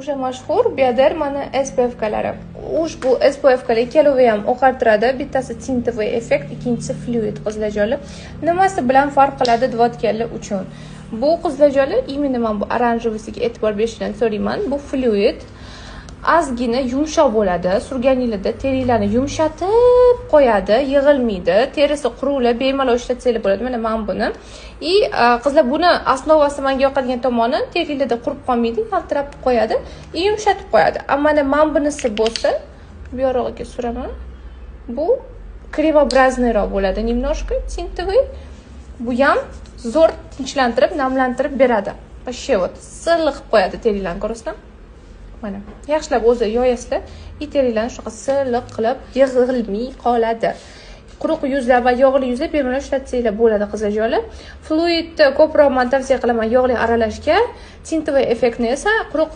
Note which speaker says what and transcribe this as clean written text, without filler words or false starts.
Speaker 1: O'sha mashhur bu yerda mana SPF kalari. Ushbu SPF kalar ikkalovi ham oqartiradi. Bittasi tintovoy effekt, ikkinchisi fluid qizlarjonlar. Nimasi bilan farq qiladi dvodkalar uchun? Bu qizlarjonlar именно men bu oranjevisiga e'tibor berishni so'rayman. Bu fluid ozgina yumshoq bo'ladi. Surganingizda teringlarni yumshatib qo'yadi, yig'ilmaydi. Terisi quruvlar bemalol ishlatsanglar bo'ladi. Mana men buni. Qizlar buni osnovasi menga yoqadigan tomoni teringlarda qurib qolmaydi, yaltirab qo'yadi, yumshatib qo'yadi. Ammo men bunisi bo'lsa, bu yorug'iga suraman. Bu kremoobrazniroq bo'ladi, немножко tintovoy. Bu ham zo'r tinchlantirib, namlantirib beradi. Вообще вот silliq qo'yadi teringlarni, ko'rasizlar? Mana, yaxshilab o'zi yoyasizlar, teringlarni shunaqa silliq qilib yig'ilmay qoladi. Quruq yuzlar va yog'li yuzlar bemalol ishlatsanglar bo'ladi qizlarjonlar. Fluidni ko'proq men tavsiya qilaman yog'li aralashga, tintovoy effektni esa quruq